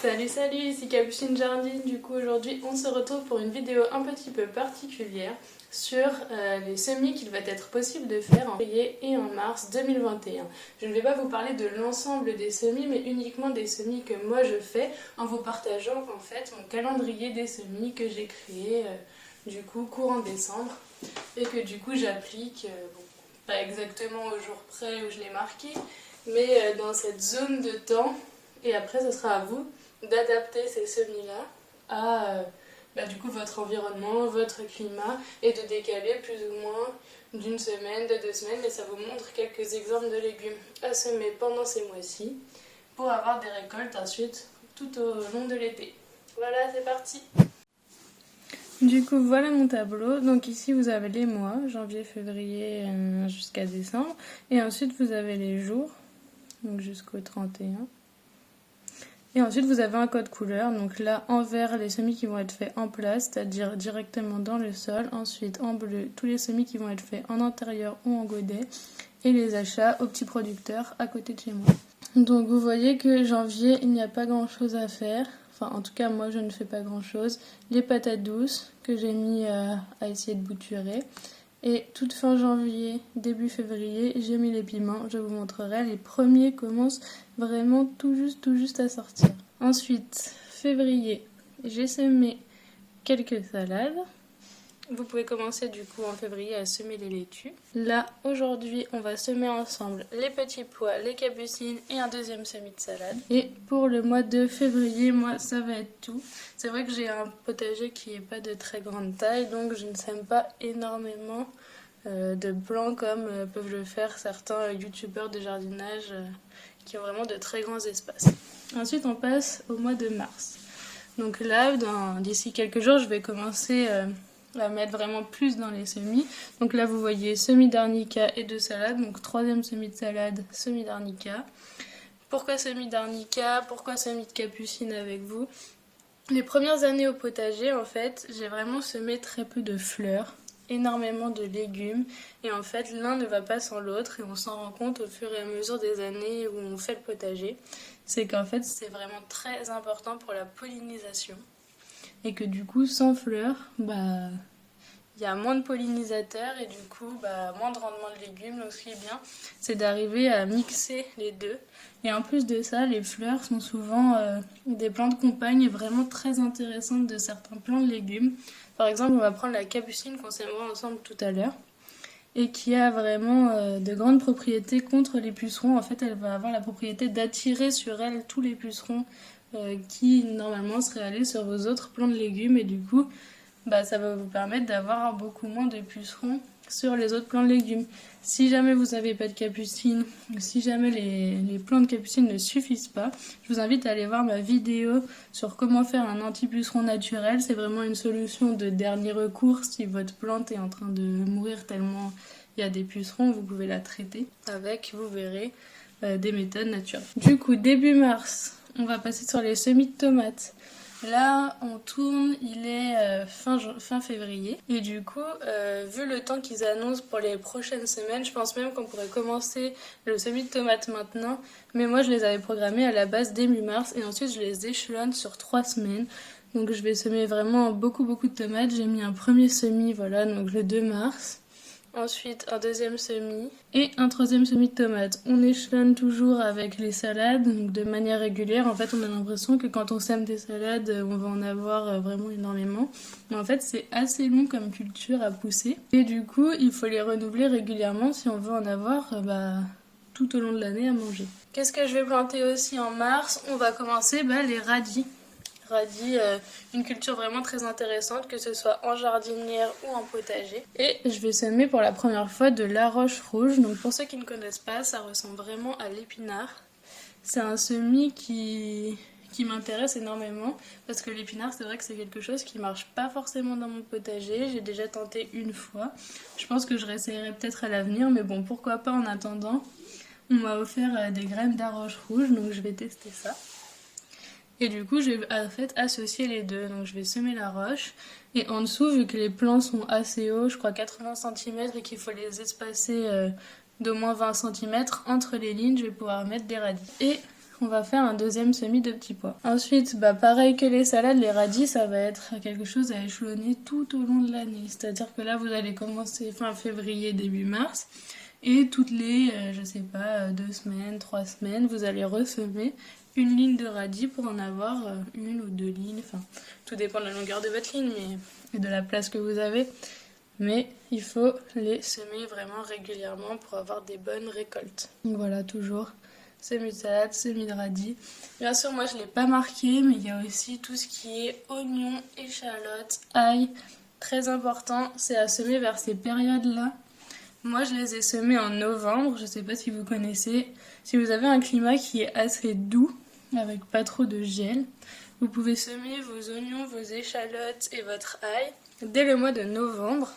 Salut, ici Capucine Jardine. Du coup aujourd'hui on se retrouve pour une vidéo un petit peu particulière sur les semis qu'il va être possible de faire en février et en mars 2021. Je ne vais pas vous parler de l'ensemble des semis mais uniquement des semis que moi je fais en vous partageant en fait mon calendrier des semis que j'ai créé du coup courant décembre et que du coup j'applique, pas exactement au jour près où je l'ai marqué, mais dans cette zone de temps. Et après, ce sera à vous d'adapter ces semis-là à du coup votre environnement, votre climat, et de décaler plus ou moins d'une semaine, de 2 semaines. Et ça vous montre quelques exemples de légumes à semer pendant ces mois-ci pour avoir des récoltes ensuite tout au long de l'été. Voilà, c'est parti! Du coup, voilà mon tableau. Donc ici, vous avez les mois, janvier, février jusqu'à décembre. Et ensuite, vous avez les jours, donc jusqu'au 31. Et ensuite, vous avez un code couleur. Donc là, en vert, les semis qui vont être faits en place, c'est-à-dire directement dans le sol. Ensuite, en bleu, tous les semis qui vont être faits en intérieur ou en godet. Et les achats aux petits producteurs à côté de chez moi. Donc vous voyez que janvier, il n'y a pas grand-chose à faire. Enfin, en tout cas, moi, je ne fais pas grand-chose. Les patates douces que j'ai mis à essayer de bouturer. Et toute fin janvier, début février, j'ai mis les piments. Je vous montrerai. Les premiers commencent vraiment tout juste à sortir. Ensuite, février, j'ai semé quelques salades. Vous pouvez commencer du coup en février à semer les laitues. Là, aujourd'hui, on va semer ensemble les petits pois, les capucines et un deuxième semis de salade. Et pour le mois de février, moi, ça va être tout. C'est vrai que j'ai un potager qui n'est pas de très grande taille, donc je ne sème pas énormément de plants comme peuvent le faire certains youtubeurs de jardinage qui ont vraiment de très grands espaces. Ensuite, on passe au mois de mars. Donc là, d'ici quelques jours, je vais commencer à mettre vraiment plus dans les semis. Donc là, vous voyez semis d'arnica et de salade. Donc troisième semis de salade, semis d'arnica. Pourquoi semis d'arnica? Pourquoi semis de capucine avec vous? Les premières années au potager, en fait, j'ai vraiment semé très peu de fleurs, énormément de légumes, et en fait l'un ne va pas sans l'autre, et on s'en rend compte au fur et à mesure des années où on fait le potager, c'est qu'en fait c'est vraiment très important pour la pollinisation, et que du coup sans fleurs, il y a moins de pollinisateurs et du coup moins de rendement de légumes. Donc ce qui est bien, c'est d'arriver à mixer les deux. Et en plus de ça, les fleurs sont souvent des plantes compagnes vraiment très intéressantes de certains plants de légumes. Par exemple, on va prendre la capucine qu'on sèmera ensemble tout à l'heure et qui a vraiment de grandes propriétés contre les pucerons. En fait, elle va avoir la propriété d'attirer sur elle tous les pucerons qui normalement seraient allés sur vos autres plants de légumes, et du coup ça va vous permettre d'avoir beaucoup moins de pucerons sur les autres plants de légumes. Si jamais vous n'avez pas de capucine, si jamais les plants de capucine ne suffisent pas, je vous invite à aller voir ma vidéo sur comment faire un anti-puceron naturel. C'est vraiment une solution de dernier recours. Si votre plante est en train de mourir tellement il y a des pucerons, vous pouvez la traiter avec, vous verrez, des méthodes naturelles. Du coup, début mars, on va passer sur les semis de tomates. Là, on tourne, il est fin février. Et du coup, vu le temps qu'ils annoncent pour les prochaines semaines, je pense même qu'on pourrait commencer le semis de tomates maintenant. Mais moi, je les avais programmés à la base début mars. Et ensuite, je les échelonne sur 3 semaines. Donc, je vais semer vraiment beaucoup de tomates. J'ai mis un premier semis, voilà, donc le 2 mars. Ensuite, un deuxième semis et un troisième semis de tomates. On échelonne toujours avec les salades, donc de manière régulière. En fait, on a l'impression que quand on sème des salades, on va en avoir vraiment énormément. Mais en fait, c'est assez long comme culture à pousser. Et du coup, il faut les renouveler régulièrement si on veut en avoir tout au long de l'année à manger. Qu'est-ce que je vais planter aussi en mars? On va commencer les radis. Radis, une culture vraiment très intéressante, que ce soit en jardinière ou en potager. Et je vais semer pour la première fois de l'aroche rouge. Donc pour ceux qui ne connaissent pas, ça ressemble vraiment à l'épinard. C'est un semis qui m'intéresse énormément parce que l'épinard, c'est vrai que c'est quelque chose qui marche pas forcément dans mon potager. J'ai déjà tenté une fois. Je pense que je réessayerai peut-être à l'avenir, mais bon, pourquoi pas en attendant. On m'a offert des graines d'aroche rouge, donc je vais tester ça. Et du coup, je vais en fait associer les deux. Donc je vais semer la roche. Et en dessous, vu que les plants sont assez hauts, je crois 80 cm, et qu'il faut les espacer d'au moins 20 cm entre les lignes, je vais pouvoir mettre des radis. Et on va faire un deuxième semis de petits pois. Ensuite, pareil que les salades, les radis, ça va être quelque chose à échelonner tout au long de l'année. C'est-à-dire que là, vous allez commencer fin février, début mars. Et toutes les, 2 semaines, 3 semaines, vous allez ressemer une ligne de radis pour en avoir une ou deux lignes. Enfin, tout dépend de la longueur de votre ligne et de la place que vous avez. Mais il faut les semer vraiment régulièrement pour avoir des bonnes récoltes. Donc voilà, toujours semis de salade, semis de radis. Bien sûr, moi je ne l'ai pas marqué, mais il y a aussi tout ce qui est oignons, échalotes, ail. Très important, c'est à semer vers ces périodes-là. Moi, je les ai semés en novembre, je ne sais pas si vous connaissez. Si vous avez un climat qui est assez doux, avec pas trop de gel, vous pouvez semer vos oignons, vos échalotes et votre ail dès le mois de novembre.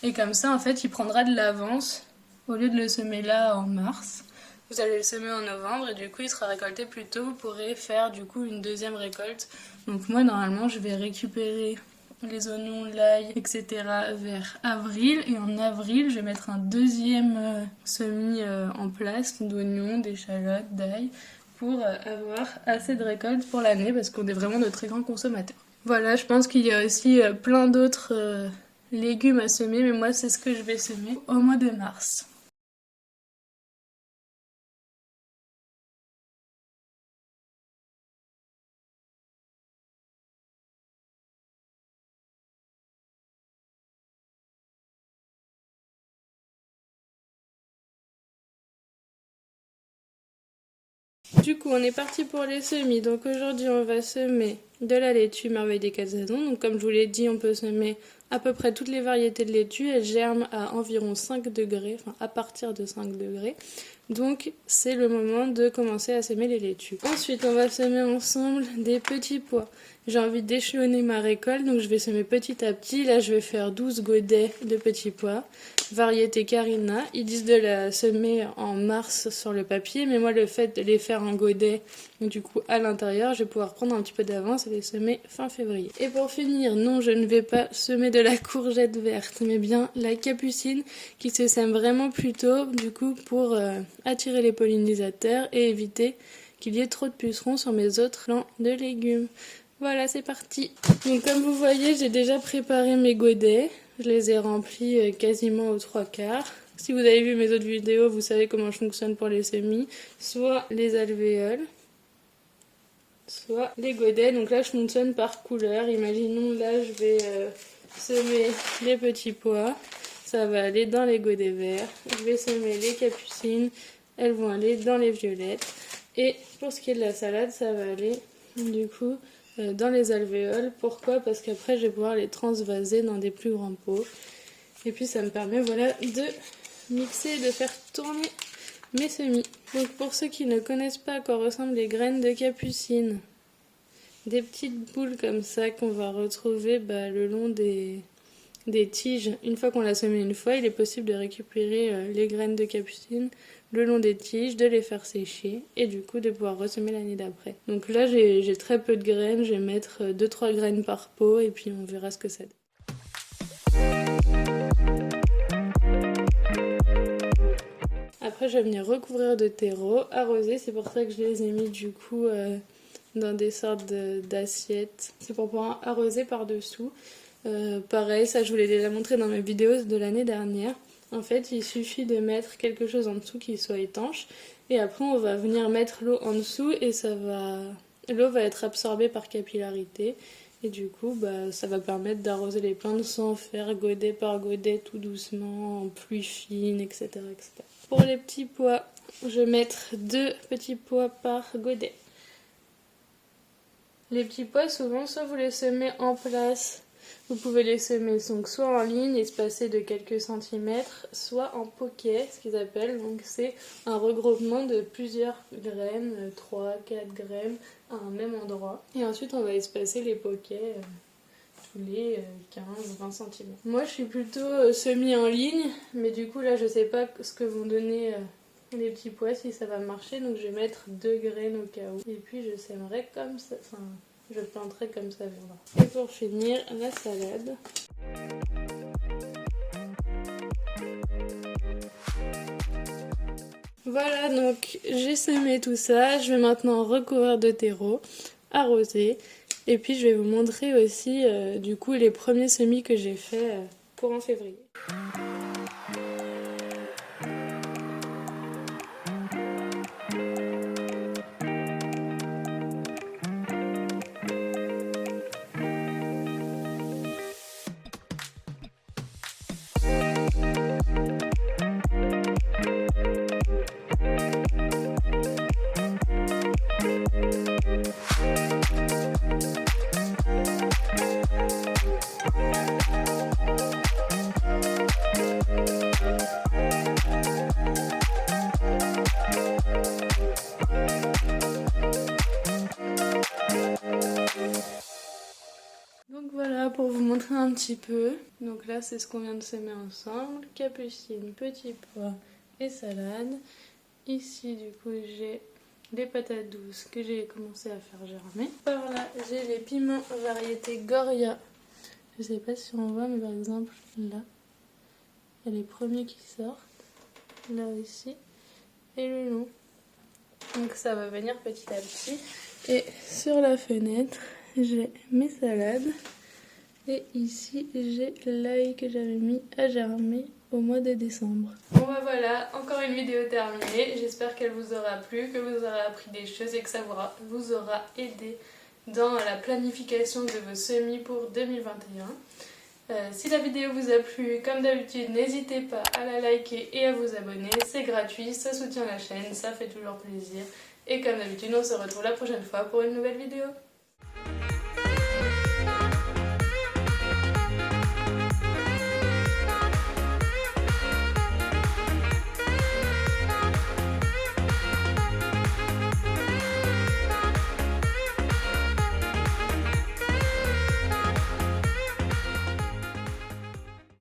Et comme ça, en fait, il prendra de l'avance. Au lieu de le semer là en mars, vous allez le semer en novembre et du coup, il sera récolté plus tôt. Vous pourrez faire du coup une deuxième récolte. Donc moi, normalement, je vais récupérer les oignons, l'ail, etc. vers avril. Et en avril, je vais mettre un deuxième semis en place d'oignons, d'échalotes, d'ail pour avoir assez de récoltes pour l'année parce qu'on est vraiment de très grands consommateurs. Voilà, je pense qu'il y a aussi plein d'autres légumes à semer, mais moi c'est ce que je vais semer au mois de mars. Du coup, on est parti pour les semis. Donc aujourd'hui, on va semer de la laitue merveille des 4 saisons. Donc comme je vous l'ai dit, on peut semer à peu près toutes les variétés de laitue. Elles germent à environ 5 degrés, enfin à partir de 5 degrés. Donc c'est le moment de commencer à semer les laitues. Ensuite, on va semer ensemble des petits pois. J'ai envie d'échelonner ma récolte, donc je vais semer petit à petit. Là, je vais faire 12 godets de petits pois. Variété Carina. Ils disent de la semer en mars sur le papier, mais moi, le fait de les faire en godet, du coup, à l'intérieur, je vais pouvoir prendre un petit peu d'avance et les semer fin février. Et pour finir, non, je ne vais pas semer de la courgette verte, mais bien la capucine qui se sème vraiment plus tôt, du coup, pour attirer les pollinisateurs et éviter qu'il y ait trop de pucerons sur mes autres plants de légumes. Voilà, c'est parti. Donc comme vous voyez, j'ai déjà préparé mes godets. Je les ai remplis quasiment aux 3/4. Si vous avez vu mes autres vidéos, vous savez comment je fonctionne pour les semis. Soit les alvéoles, soit les godets. Donc là, je fonctionne par couleur. Imaginons, là, je vais semer les petits pois. Ça va aller dans les godets verts. Je vais semer les capucines. Elles vont aller dans les violettes. Et pour ce qui est de la salade, ça va aller du coup dans les alvéoles. Pourquoi? Parce qu'après je vais pouvoir les transvaser dans des plus grands pots. Et puis ça me permet voilà de mixer et de faire tourner mes semis. Donc pour ceux qui ne connaissent pas à quoi ressemblent les graines de capucine, des petites boules comme ça qu'on va retrouver le long des tiges. Une fois qu'on l'a semé une fois, il est possible de récupérer les graines de capucine le long des tiges, de les faire sécher et du coup de pouvoir ressemer l'année d'après. Donc là j'ai très peu de graines, je vais mettre 2-3 graines par pot et puis on verra ce que ça donne. Après je vais venir recouvrir de terreau, arroser, c'est pour ça que je les ai mis du coup dans des sortes d'assiettes. C'est pour pouvoir arroser par-dessous. Pareil, ça je vous l'ai déjà montré dans mes vidéos de l'année dernière. En fait, il suffit de mettre quelque chose en dessous qui soit étanche. Et après, on va venir mettre l'eau en dessous et l'eau va être absorbée par capillarité. Et du coup, ça va permettre d'arroser les plantes sans faire godet par godet, tout doucement, en pluie fine, etc., etc. Pour les petits pois, je vais mettre 2 petits pois par godet. Les petits pois, souvent, soit vous les semez en place. Vous pouvez les semer donc soit en ligne, espacés de quelques centimètres, soit en poquet, ce qu'ils appellent. Donc c'est un regroupement de plusieurs graines, 3-4 graines à un même endroit. Et ensuite on va espacer les poquets tous les 15-20 cm. Moi je suis plutôt semis en ligne, mais du coup là je sais pas ce que vont donner les petits pois, si ça va marcher. Donc je vais mettre 2 graines au cas où. Et puis je sèmerai comme ça. Je planterai comme ça viendra. Et pour finir, la salade. Voilà, donc j'ai semé tout ça. Je vais maintenant recouvrir de terreau, arroser. Et puis je vais vous montrer aussi du coup les premiers semis que j'ai fait pour en février. Donc voilà pour vous montrer un petit peu. Donc là c'est ce qu'on vient de semer ensemble. Capucine, petits pois et salade. Ici du coup j'ai les patates douces que j'ai commencé à faire germer. Par là j'ai les piments variété Goria. Je sais pas si on voit mais par exemple là il y a les premiers qui sortent. Là aussi. Et le long. Donc ça va venir petit à petit. Et sur la fenêtre j'ai mes salades. Et ici j'ai l'ail que j'avais mis à germer au mois de décembre. Bon bah voilà, encore une vidéo terminée. J'espère qu'elle vous aura plu, que vous aurez appris des choses et que ça vous aura aidé dans la planification de vos semis pour 2021. Si la vidéo vous a plu, comme d'habitude, n'hésitez pas à la liker et à vous abonner. C'est gratuit, ça soutient la chaîne, ça fait toujours plaisir. Et comme d'habitude, on se retrouve la prochaine fois pour une nouvelle vidéo.